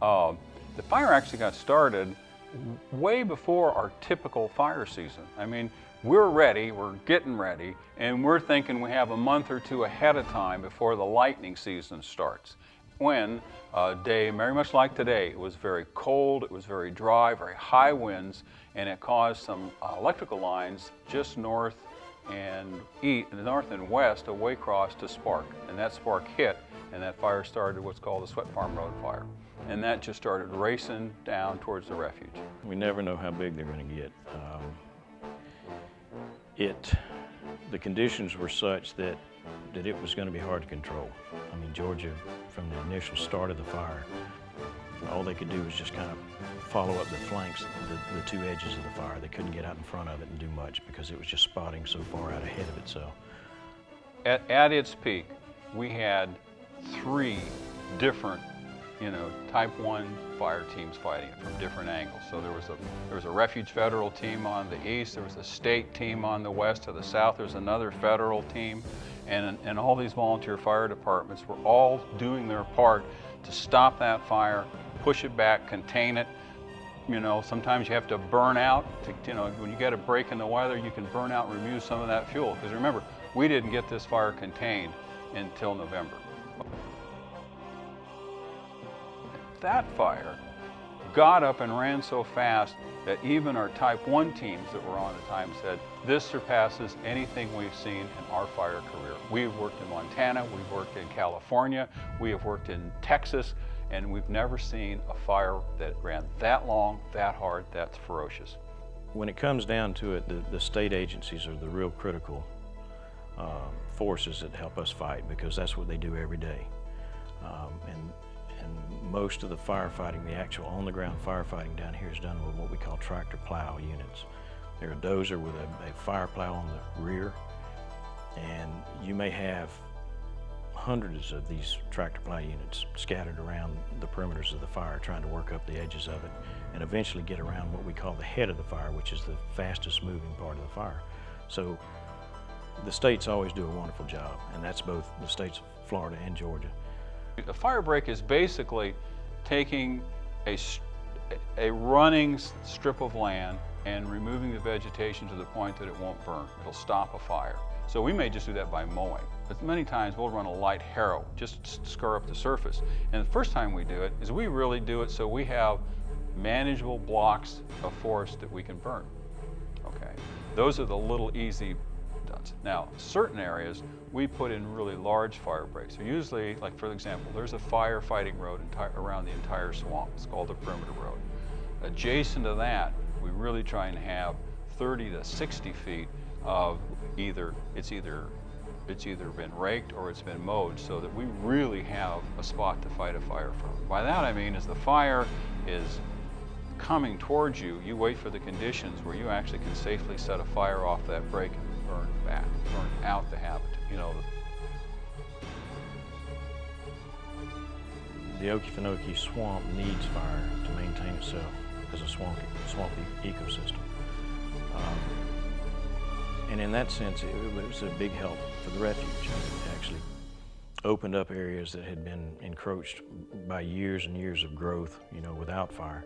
The fire actually got started way before our typical fire season. I mean, we're ready, we're getting ready, and we're thinking we have a month or two ahead of time before the lightning season starts. When a day very much like today, it was very cold, it was very dry, very high winds, and it caused some electrical lines just north and west of Waycross to spark. And that spark hit, and that fire started what's called the Sweat Farm Road fire. And that just started racing down towards the refuge. We never know how big they're going to get. The conditions were such that it was going to be hard to control. I mean, Georgia, from the initial start of the fire, all they could do was just kind of follow up the flanks, the two edges of the fire. They couldn't get out in front of it and do much because it was just spotting so far out ahead of itself. At its peak, we had 3 different Type 1 fire teams fighting it from different angles. So there was a refuge federal team on the east, there was a state team on the west. To the south, there was another federal team, and all these volunteer fire departments were all doing their part to stop that fire, push it back, contain it. Sometimes you have to burn out. When you get a break in the weather, you can burn out and remove some of that fuel. Because remember, we didn't get this fire contained until November. That fire got up and ran so fast that even our Type 1 teams that were on at the time said, this surpasses anything we've seen in our fire career. We've worked in Montana, we've worked in California, we have worked in Texas, and we've never seen a fire that ran that long, that hard, that's ferocious. When it comes down to it, the state agencies are the real critical forces that help us fight, because that's what they do every day. And most of the firefighting, the actual on-the-ground firefighting down here is done with what we call tractor plow units. They're a dozer with a fire plow on the rear, and you may have hundreds of these tractor plow units scattered around the perimeters of the fire, trying to work up the edges of it and eventually get around what we call the head of the fire, which is the fastest moving part of the fire. So the states always do a wonderful job, and that's both the states of Florida and Georgia. A fire break is basically taking a running strip of land and removing the vegetation to the point that it won't burn. It'll stop a fire. So we may just do that by mowing, but many times we'll run a light harrow just to scur up the surface. And the first time we do it is we really do it so we have manageable blocks of forest that we can burn. Okay, those are the little easy dots. Now, certain areas we put in really large fire breaks. So usually, like for example, there's a firefighting road around the entire swamp. It's called the perimeter road. Adjacent to that, we really try and have 30 to 60 feet of it's either been raked or it's been mowed, so that we really have a spot to fight a fire from. By that I mean, as the fire is coming towards you, you wait for the conditions where you actually can safely set a fire off that break and burn back, burn out the habitat. The Okefenokee swamp needs fire to maintain itself as a swampy ecosystem. And in that sense, it was a big help for the refuge. It actually opened up areas that had been encroached by years and years of growth, without fire.